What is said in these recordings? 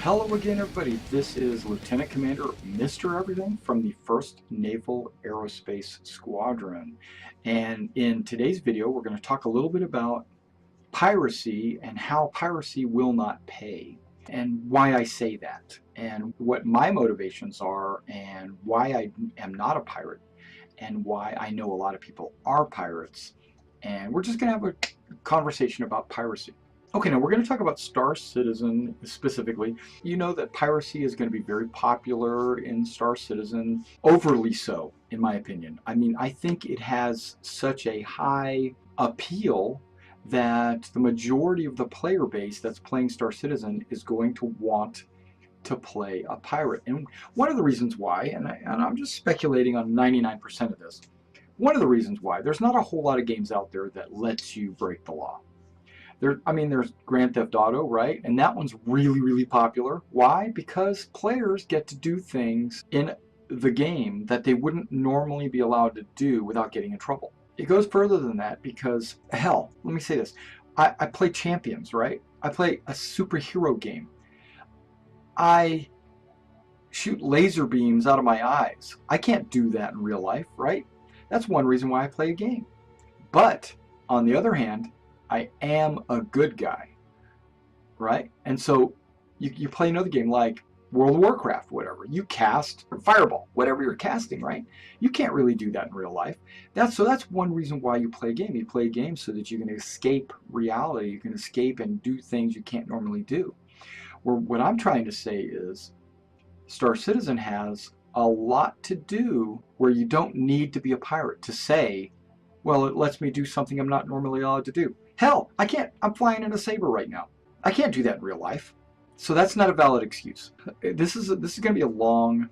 Hello again, everybody. This is Lieutenant Commander Mr. Everything from the 1st Naval Aerospace Squadron. And in today's video, we're going to talk a little bit about piracy and how piracy will not pay, and why I say that, and what my motivations are, and why I am not a pirate, and why I know a lot of people are pirates. And we're just going to have a conversation about piracy. Okay, now we're going to talk about Star Citizen specifically. You know that piracy is going to be very popular in Star Citizen, overly so, in my opinion. I mean, I think it has such a high appeal that the majority of the player base that's playing Star Citizen is going to want to play a pirate. And one of the reasons why, and I'm just speculating on 99% of this, one of the reasons why, there's not a whole lot of games out there that lets you break the law. There's Grand Theft Auto, right? And that one's really, really popular. Why? Because players get to do things in the game that they wouldn't normally be allowed to do without getting in trouble. It goes further than that because, hell, let me say this. I play Champions, right? I play a superhero game. I shoot laser beams out of my eyes. I can't do that in real life, right? That's one reason why I play a game. But, on the other hand, I am a good guy, right? And so you play another game like World of Warcraft, whatever. You cast Fireball, whatever you're casting, right? You can't really do that in real life. That's one reason why you play a game. You play a game so that you can escape reality. You can escape and do things you can't normally do. What I'm trying to say is Star Citizen has a lot to do where you don't need to be a pirate to say, well, it lets me do something I'm not normally allowed to do. Hell, I can't. I'm flying in a Saber right now. I can't do that in real life. So that's not a valid excuse. This is going to be a long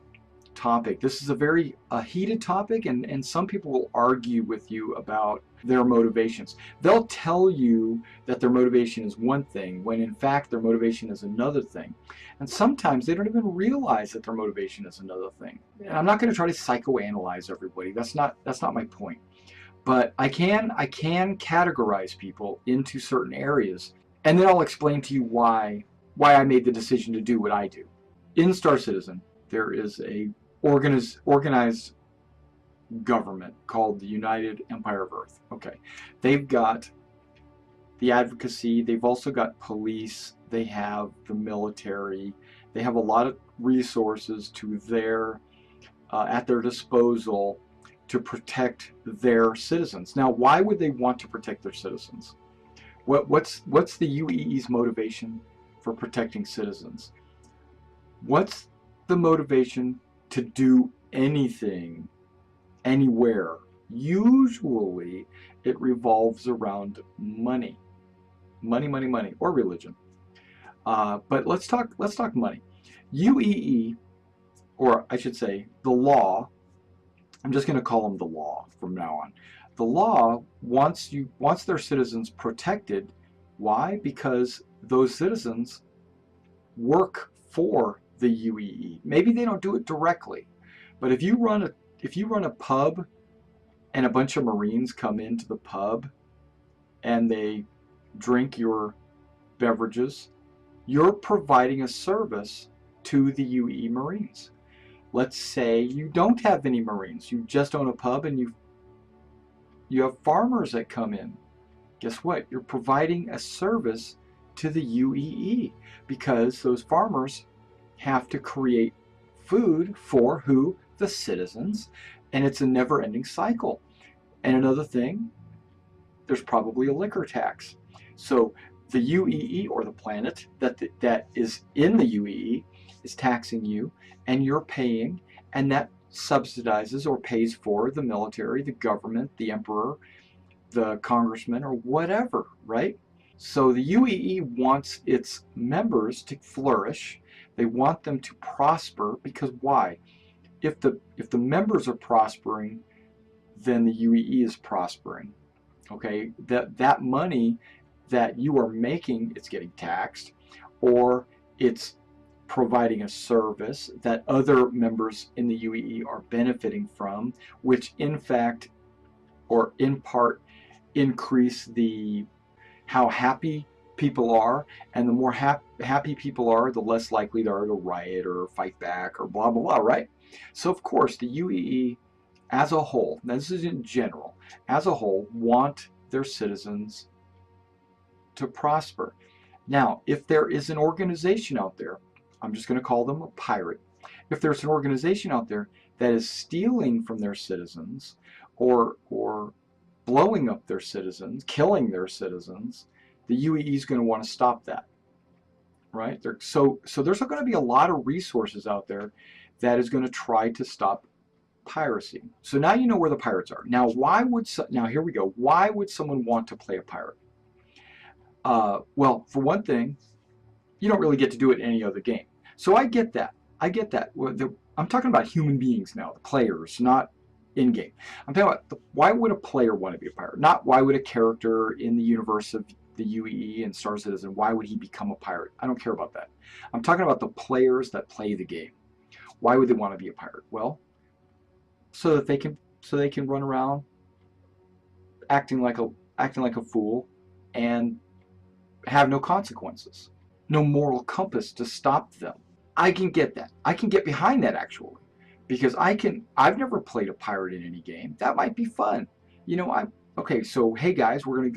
topic. This is a very heated topic, and some people will argue with you about their motivations. They'll tell you that their motivation is one thing, when in fact their motivation is another thing. And sometimes they don't even realize that their motivation is another thing. And I'm not going to try to psychoanalyze everybody. That's not my point. But I can categorize people into certain areas, and then I'll explain to you why I made the decision to do what I do. In Star Citizen, there is a organized government called the United Empire of Earth. Okay, they've got the advocacy, they've also got police, they have the military, they have a lot of resources to at their disposal to protect their citizens. Now, why would they want to protect their citizens? What's the UEE's motivation for protecting citizens? What's the motivation to do anything, anywhere? Usually, it revolves around money, money, or religion. But let's talk money. UEE, or I should say, the law. I'm just going to call them the law from now on. The law wants their citizens protected. Why? Because those citizens work for the UEE. Maybe they don't do it directly, but if you run a pub and a bunch of Marines come into the pub and they drink your beverages, you're providing a service to the UEE Marines. Let's say you don't have any Marines, you just own a pub and you have farmers that come in. Guess what? You're providing a service to the UEE because those farmers have to create food for who? The citizens, and it's a never-ending cycle. And another thing, there's probably a liquor tax. So the UEE, or the planet that is in the UEE, is taxing you, and you're paying, and that subsidizes or pays for the military, the government, the emperor, the congressman, or whatever, right? So the UEE wants its members to flourish. They want them to prosper, because why? If the members are prospering, then the UEE is prospering. Okay, that money that you are making, it's getting taxed, or it's providing a service that other members in the UEE are benefiting from, which in fact, or in part, increase how happy people are, and the more happy people are, the less likely they are to riot or fight back or blah, blah, blah, right? So, of course, the UEE as a whole, now this is in general, as a whole, want their citizens to prosper. Now, if there is an organization out there, I'm just going to call them a pirate. If there's an organization out there that is stealing from their citizens or blowing up their citizens, killing their citizens, the UEE is going to want to stop that, right? So there's going to be a lot of resources out there that is going to try to stop piracy. So now you know where the pirates are. Now, now here we go. Why would someone want to play a pirate? Well, for one thing, you don't really get to do it in any other game. So I get that. I get that. I'm talking about human beings now, the players, not in-game. I'm talking about why would a player want to be a pirate? Not why would a character in the universe of the UEE and Star Citizen, why would he become a pirate? I don't care about that. I'm talking about the players that play the game. Why would they want to be a pirate? Well, so that they can run around acting like a fool and have no consequences, no moral compass to stop them. I can get that. I can get behind that, actually, because I've never played a pirate in any game. That might be fun. You know, okay, so hey guys, we're gonna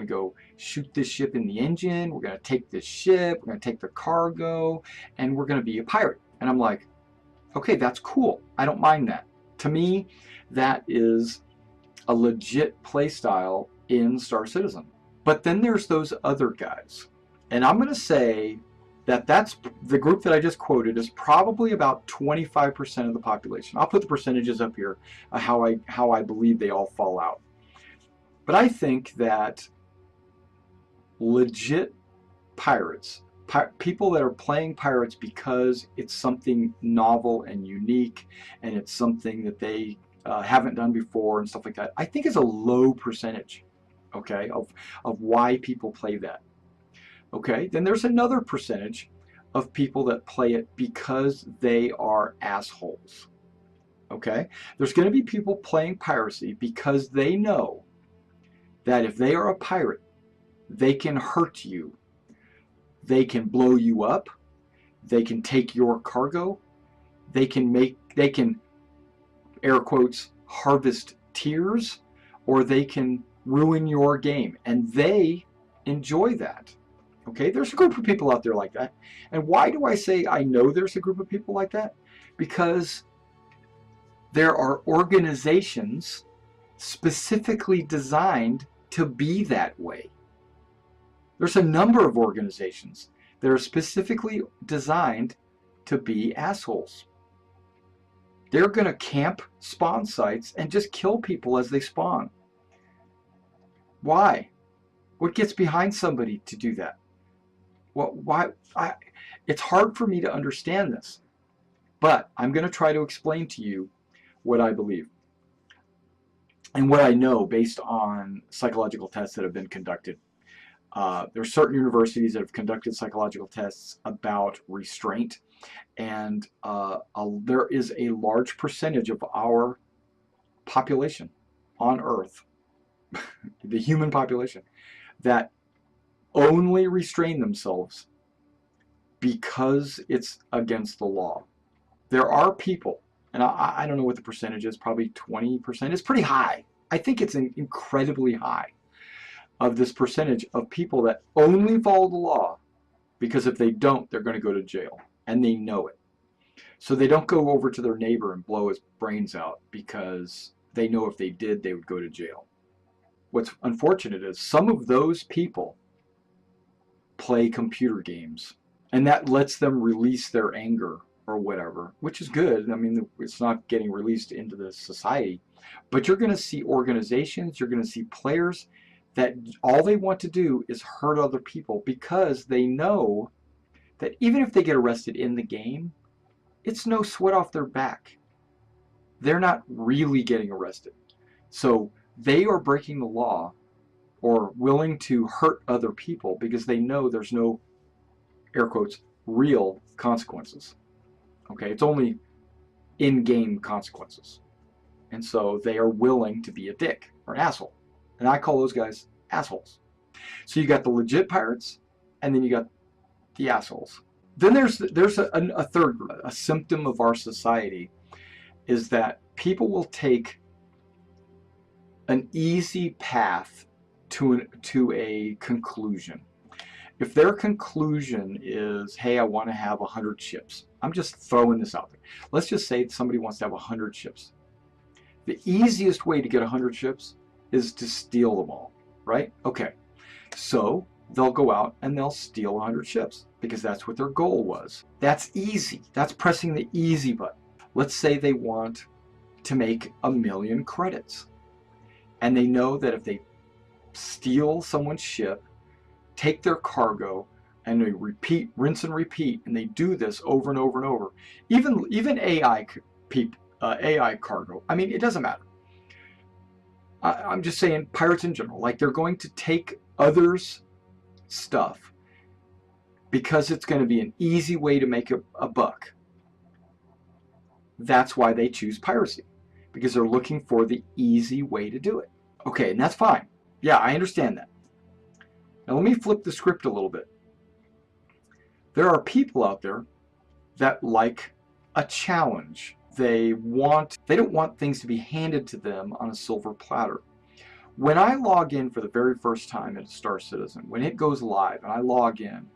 go shoot this ship in the engine. We're gonna take this ship. We're gonna take the cargo, and we're gonna be a pirate. And I'm like, okay, that's cool. I don't mind that. To me, that is a legit play style in Star Citizen. But then there's those other guys. And I'm going to say that that's the group that I just quoted is probably about 25% of the population. I'll put the percentages up here, how I believe they all fall out. But I think that legit pirates, people that are playing pirates because it's something novel and unique, and it's something that they haven't done before and stuff like that, I think is a low percentage, okay, of why people play that. Okay, then there's another percentage of people that play it because they are assholes. Okay, there's going to be people playing piracy because they know that if they are a pirate, they can hurt you. They can blow you up. They can take your cargo. They can air quotes, harvest tears, or they can ruin your game. And they enjoy that. Okay, there's a group of people out there like that. And why do I say I know there's a group of people like that? Because there are organizations specifically designed to be that way. There's a number of organizations that are specifically designed to be assholes. They're going to camp spawn sites and just kill people as they spawn. Why? What gets behind somebody to do that? Well, why? It's hard for me to understand this, but I'm going to try to explain to you what I believe and what I know based on psychological tests that have been conducted. There are certain universities that have conducted psychological tests about restraint, and there is a large percentage of our population on Earth, the human population, that only restrain themselves because it's against the law. There are people, and I don't know what the percentage is, probably 20%. It's pretty high. I think it's incredibly high of this percentage of people that only follow the law because if they don't, they're going to go to jail, and they know it. So they don't go over to their neighbor and blow his brains out because they know if they did, they would go to jail. What's unfortunate is some of those people play computer games, and that lets them release their anger or whatever, which is good. I mean, it's not getting released into the society, but you're going to see organizations, you're going to see players that all they want to do is hurt other people because they know that even if they get arrested in the game, it's no sweat off their back. They're not really getting arrested. So they are breaking the law or willing to hurt other people because they know there's no, air quotes, real consequences. Okay, it's only in-game consequences. And so they are willing to be a dick or an asshole. And I call those guys assholes. So you got the legit pirates, and then you got the assholes. Then there's a third, a symptom of our society is that people will take an easy path to a conclusion. If their conclusion is, hey, I want to have 100 ships. I'm just throwing this out there. Let's just say somebody wants to have 100 ships. The easiest way to get 100 ships is to steal them all, right? Okay, so they'll go out and they'll steal 100 ships because that's what their goal was. That's easy. That's pressing the easy button. Let's say they want to make 1,000,000 credits. And they know that if they steal someone's ship, take their cargo, and they repeat, rinse and repeat, and they do this over and over and over. Even AI cargo. I mean, it doesn't matter. I'm just saying pirates in general. Like, they're going to take others' stuff because it's going to be an easy way to make a buck. That's why they choose piracy, because they're looking for the easy way to do it. Okay, and that's fine. Yeah, I understand that. Now let me flip the script a little bit. There are people out there that like a challenge. They don't want things to be handed to them on a silver platter. When I log in for the very first time at Star Citizen, when it goes live and I log in,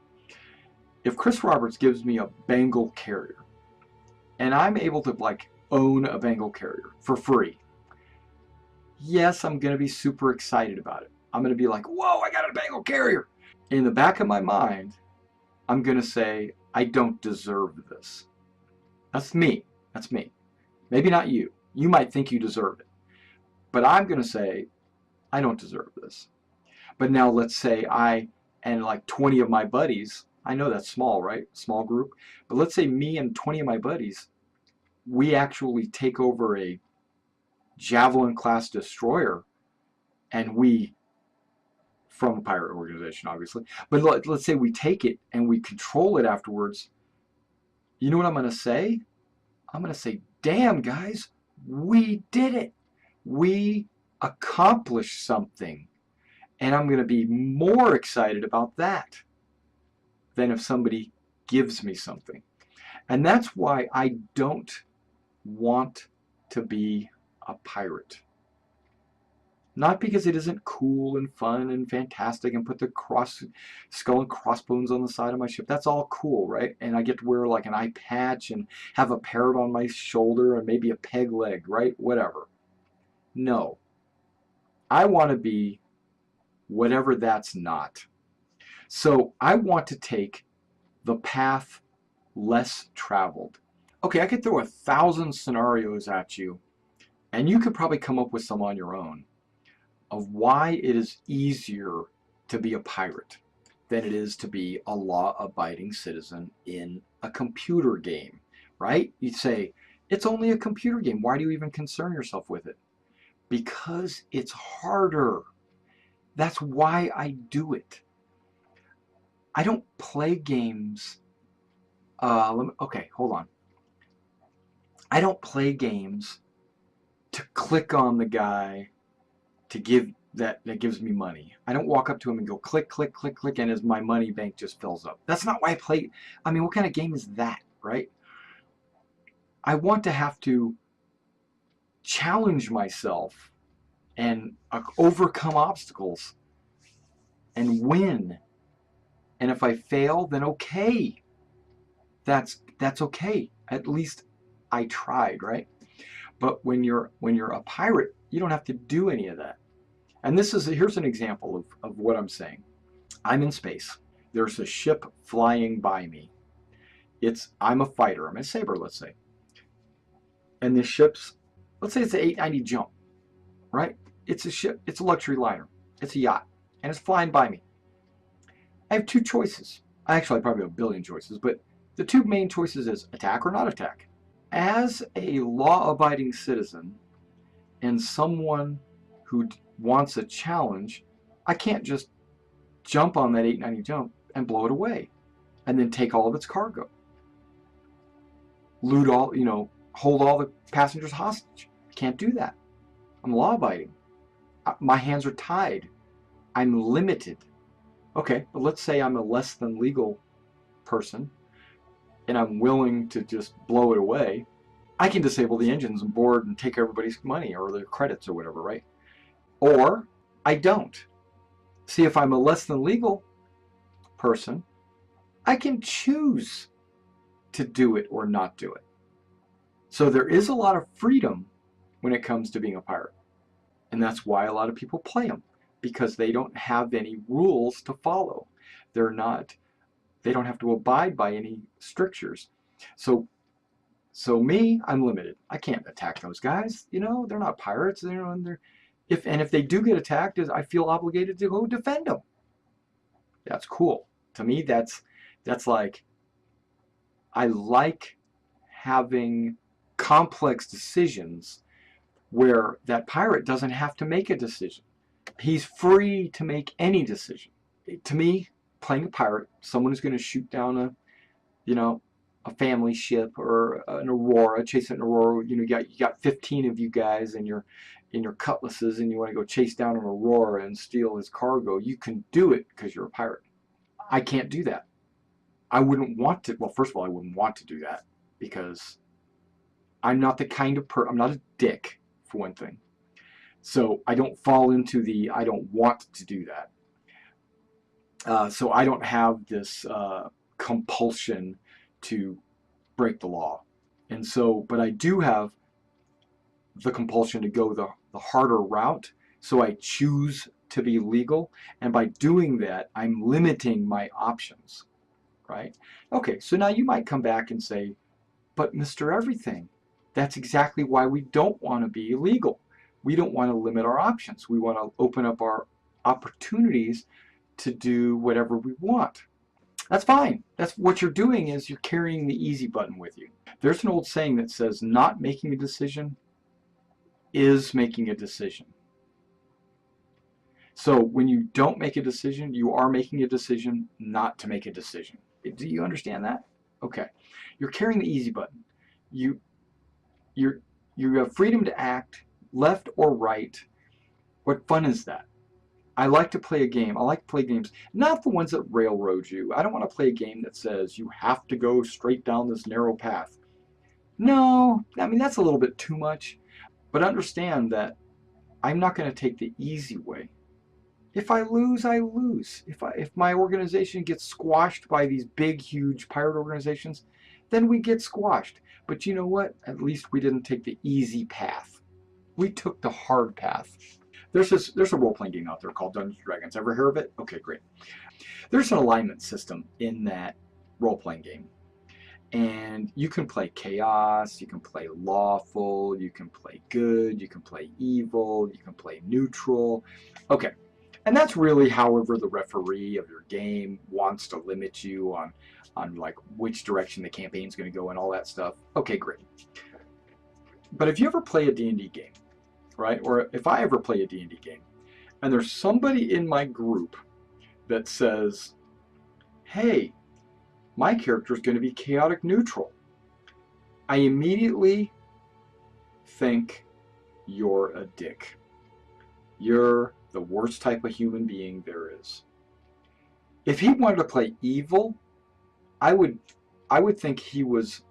if Chris Roberts gives me a Bengal carrier, and I'm able to like own a Bengal carrier for free, yes, I'm going to be super excited about it. I'm going to be like, whoa, I got a Bengal carrier. In the back of my mind, I'm going to say, I don't deserve this. That's me. That's me. Maybe not you. You might think you deserve it. But I'm going to say, I don't deserve this. But now let's say I and like 20 of my buddies, I know that's small, right? Small group. But let's say me and 20 of my buddies, we actually take over a Javelin class destroyer, and we, from a pirate organization obviously, but let's say we take it and we control it afterwards. You know what I'm going to say? I'm going to say, damn guys, we did it. We accomplished something. And I'm going to be more excited about that than if somebody gives me something. And that's why I don't want to be a pirate. Not because it isn't cool and fun and fantastic and put the skull and crossbones on the side of my ship. That's all cool, right? And I get to wear like an eye patch and have a parrot on my shoulder and maybe a peg leg, right? Whatever. No. I want to be whatever that's not. So I want to take the path less traveled. Okay, I could throw 1,000 scenarios at you, and you could probably come up with some on your own of why it is easier to be a pirate than it is to be a law-abiding citizen in a computer game, right? You'd say, it's only a computer game. Why do you even concern yourself with it? Because it's harder. That's why I do it. I don't play games. Okay, hold on. I don't play games to click on the guy to give that gives me money. I don't walk up to him and go click, click, click, click, and as my money bank just fills up. That's not why I play. I mean, what kind of game is that, right? I want to have to challenge myself and overcome obstacles and win. And if I fail, then okay. That's okay. At least I tried, right? But when you're a pirate, you don't have to do any of that. And here's an example of what I'm saying. I'm in space. There's a ship flying by me. I'm a fighter. I'm a saber, let's say. And this ship's, let's say it's an 890 jump, right? It's a ship. It's a luxury liner. It's a yacht. And it's flying by me. I have two choices. Actually, I probably have a billion choices, but the two main choices is attack or not attack. As a law-abiding citizen and someone who wants a challenge, I can't just jump on that 890 jump and blow it away and then take all of its cargo. Loot all, hold all the passengers hostage. I can't do that. I'm law-abiding. My hands are tied. I'm limited. Okay, but let's say I'm a less than legal person and I'm willing to just blow it away. I can disable the engines and board and take everybody's money or their credits or whatever, right? Or I don't. See, if I'm a less than legal person, I can choose to do it or not do it. So there is a lot of freedom when it comes to being a pirate. And that's why a lot of people play them, because they don't have any rules to follow. They're not, they don't have to abide by any strictures. So me, I'm limited. I can't attack those guys. You know, they're not pirates. They're if they do get attacked, I feel obligated to go defend them. That's cool. To me, that's like, I like having complex decisions where that pirate doesn't have to make a decision. He's free to make any decision. To me, playing a pirate, someone who's going to shoot down you know, a family ship or an Aurora, chasing an Aurora. You know, you got 15 of you guys and your cutlasses, and you want to go chase down an Aurora and steal his cargo. You can do it because you're a pirate. I can't do that. I wouldn't want to. Well, first of all, I wouldn't want to do that because I'm not the kind of I'm not a dick, for one thing. So I don't fall into the I don't want to do that. So I don't have this compulsion to break the law. And so, but I do have the compulsion to go the harder route. So I choose to be legal. And by doing that, I'm limiting my options, right? Okay, so now you might come back and say, but Mr. Everything, that's exactly why we don't want to be illegal. We don't want to limit our options. We want to open up our opportunities to do whatever we want. That's fine. That's what you're doing, is you're carrying the easy button with you. There's an old saying that says not making a decision is making a decision. So when you don't make a decision, you are making a decision not to make a decision. Do you understand that? Okay. You're carrying the easy button. You you have freedom to act left or right. What fun is that? I like to play a game. I like to play games, not the ones that railroad you. I don't want to play a game that says you have to go straight down this narrow path. No, I mean, that's a little bit too much. But understand that I'm not going to take the easy way. If I lose, I lose. If my organization gets squashed by these big, huge pirate organizations, then we get squashed. But you know what? At least we didn't take the easy path. We took the hard path. There's a role-playing game out there called Dungeons and Dragons. Ever hear of it? Okay, great. There's an alignment system in that role-playing game. And you can play chaos, you can play lawful, you can play good, you can play evil, you can play neutral. Okay. And that's really however the referee of your game wants to limit you on like which direction the campaign's going to go and all that stuff. Okay, great. But if you ever play a D&D game, right? Or if I ever play a D&D game, and there's somebody in my group that says, hey, my character is going to be chaotic neutral, I immediately think you're a dick. You're the worst type of human being there is. If he wanted to play evil, I would think he was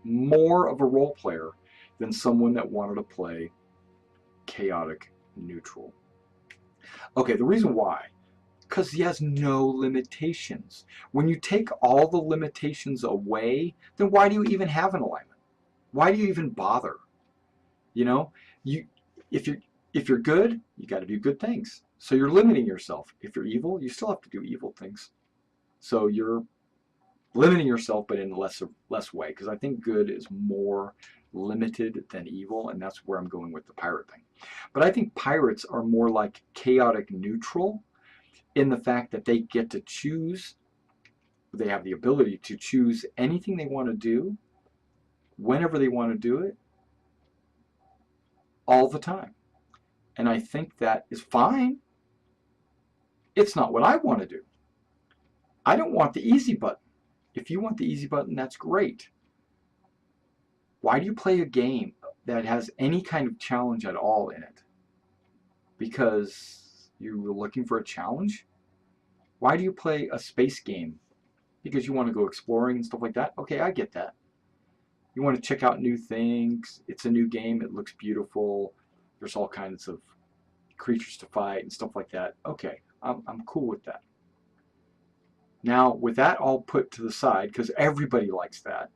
more of a role player than someone that wanted to play chaotic neutral. Okay, the reason why, because he has no limitations. When you take all the limitations away, then why do you even have an alignment? Why do you even bother? You know, if you're good, you got to do good things. So you're limiting yourself. If you're evil, you still have to do evil things. So you're limiting yourself, but in a less way, because I think good is more limited than evil, and that's where I'm going with the pirate thing. But I think pirates are more like chaotic neutral in the fact that they get to choose, they have the ability to choose anything they want to do, whenever they want to do it, all the time. And I think that is fine. It's not what I want to do. I don't want the easy button. If you want the easy button, that's great. Why do you play a game that has any kind of challenge at all in it? Because you were looking for a challenge? Why do you play a space game? Because you want to go exploring and stuff like that. Okay, I get that. You want to check out new things. It's a new game. It looks beautiful. There's all kinds of creatures to fight and stuff like that. Okay, I'm cool with that. Now, with that all put to the side, because everybody likes that,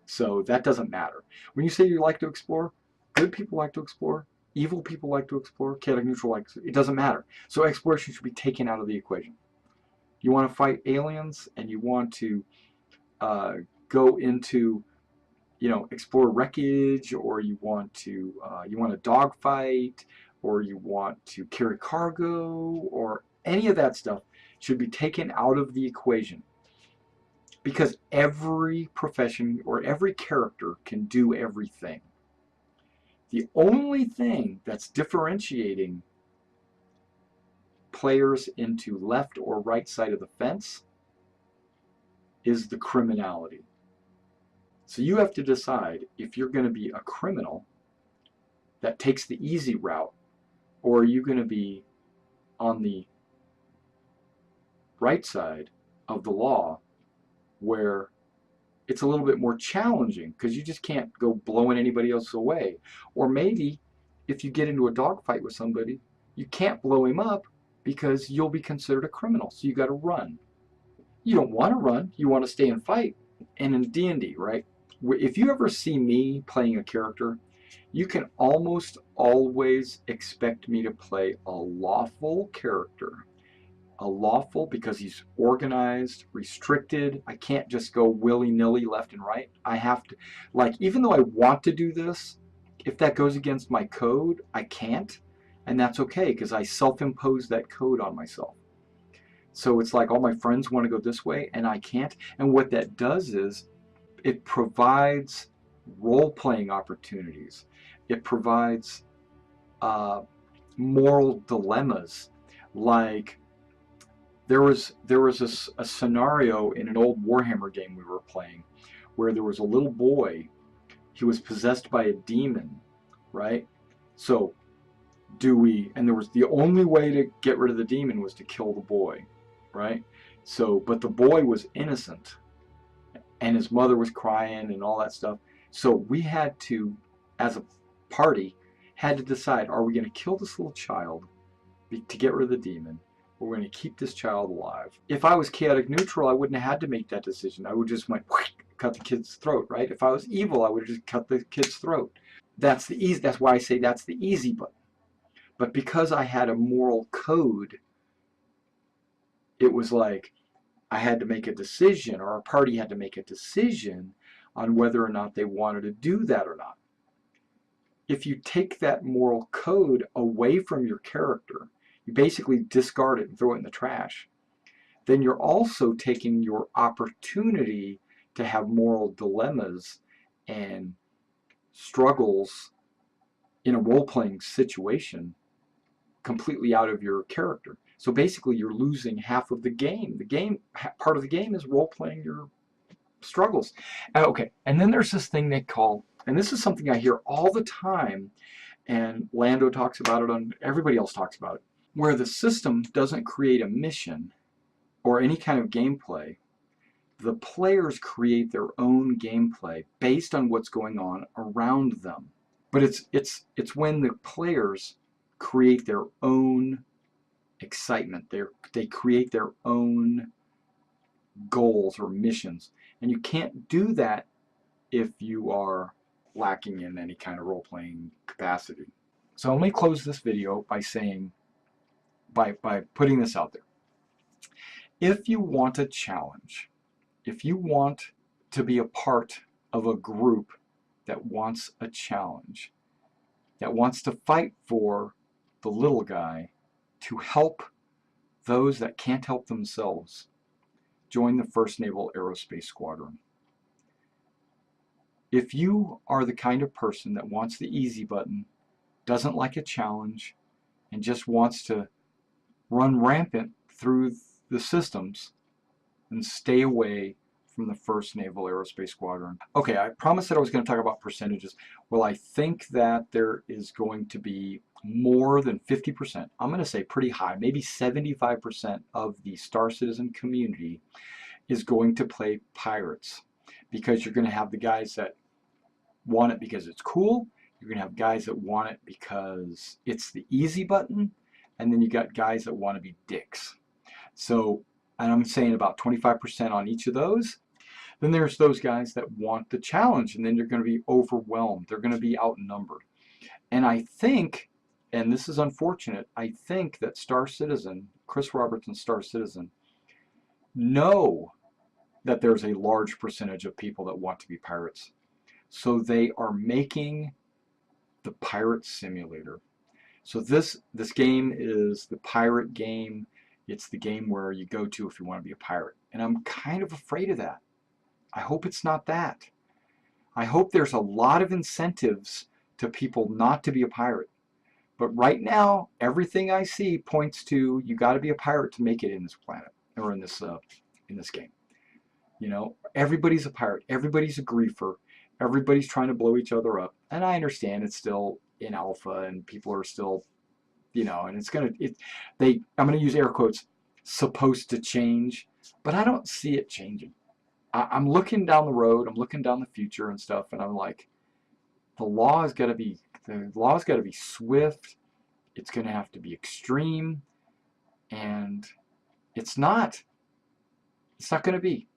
so that doesn't matter. When you say you like to explore, good people like to explore, evil people like to explore, chaotic neutral likes it doesn't matter. So exploration should be taken out of the equation. You want to fight aliens and you want to go into, explore wreckage, or you want a dogfight, or you want to carry cargo, or any of that stuff should be taken out of the equation, because every profession or every character can do everything. The only thing that's differentiating players into left or right side of the fence is the criminality. So you have to decide if you're going to be a criminal that takes the easy route, or are you going to be on the right side of the law where it's a little bit more challenging because you just can't go blowing anybody else away. Or maybe if you get into a dogfight with somebody, you can't blow him up because you'll be considered a criminal, so you got to run. You don't want to run, you want to stay and fight. And in D&D, right, if you ever see me playing a character, you can almost always expect me to play a lawful character. A lawful because he's organized, restricted. I can't just go willy-nilly left and right. I have to, like, even though I want to do this, if that goes against my code, I can't. And that's okay because I self-impose that code on myself. So it's like all my friends want to go this way and I can't. And what that does is it provides role-playing opportunities. It provides moral dilemmas. Like there was a scenario in an old Warhammer game we were playing where there was a little boy. He was possessed by a demon, right? So and there was the only way to get rid of the demon was to kill the boy, right? So, but the boy was innocent and his mother was crying and all that stuff. So we had to, as a party, had to decide, are we going to kill this little child to get rid of the demon, or we're going to keep this child alive? If I was chaotic neutral, I wouldn't have had to make that decision. I would just cut the kid's throat, right? If I was evil, I would have just cut the kid's throat. That's why I say that's the easy button. But because I had a moral code, it was like I had to make a decision, or our party had to make a decision on whether or not they wanted to do that or not. If you take that moral code away from your character, you basically discard it and throw it in the trash, then you're also taking your opportunity to have moral dilemmas and struggles in a role-playing situation completely out of your character. So basically you're losing half of the game. Part of the game is role-playing your struggles. Okay, and then there's this thing they call, and this is something I hear all the time, and Lando talks about it, everybody else talks about it, where the system doesn't create a mission or any kind of gameplay. The players create their own gameplay based on what's going on around them. But it's when the players create their own excitement. They create their own goals or missions. And you can't do that if you are lacking in any kind of role-playing capacity. So let me close this video by saying, by putting this out there. If you want a challenge, if you want to be a part of a group that wants a challenge, that wants to fight for the little guy, to help those that can't help themselves, join the 1st Naval Aerospace Squadron. If you are the kind of person that wants the easy button, doesn't like a challenge, and just wants to run rampant through the systems and stay away from the 1st Naval Aerospace Squadron. Okay, I promised that I was going to talk about percentages. Well, I think that there is going to be more than 50%. I'm going to say pretty high, maybe 75% of the Star Citizen community is going to play Pirates, because you're going to have the guys that want it because it's cool. You're going to have guys that want it because it's the easy button, and then you got guys that want to be dicks. So, and I'm saying about 25% on each of those. Then there's those guys that want the challenge, and then you're going to be overwhelmed. They're going to be outnumbered. And I think, and this is unfortunate, I think that Star Citizen, Chris Roberts and Star Citizen, know that there's a large percentage of people that want to be pirates. So they are making the pirate simulator. So this game is the pirate game. It's the game where you go to if you want to be a pirate. And I'm kind of afraid of that. I hope it's not that. I hope there's a lot of incentives to people not to be a pirate. But right now, everything I see points to you got to be a pirate to make it in this planet, or in this game. You know, everybody's a pirate. Everybody's a griefer. Everybody's trying to blow each other up. And I understand it's still in alpha and people are still, you know, and I'm going to use air quotes, supposed to change, but I don't see it changing. I'm looking down the road, I'm looking down the future and stuff, and I'm like, the law has got to be swift. It's going to have to be extreme, and it's not going to be.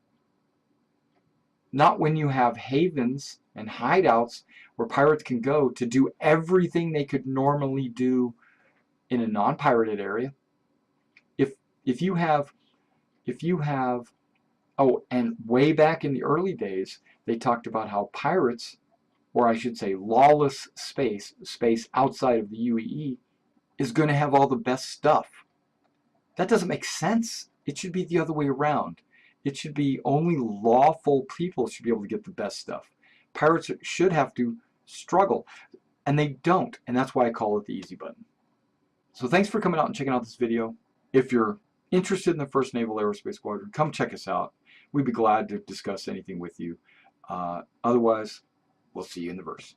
Not when you have havens and hideouts where pirates can go to do everything they could normally do in a non-pirated area. If you have oh, and way back in the early days, they talked about how pirates, or I should say lawless space outside of the UEE, is going to have all the best stuff. That doesn't make sense. It should be the other way around. It should be only lawful people should be able to get the best stuff. Pirates should have to struggle, and they don't, and that's why I call it the easy button. So thanks for coming out and checking out this video. If you're interested in the 1st Naval Aerospace Squadron, come check us out. We'd be glad to discuss anything with you. Otherwise, we'll see you in the verse.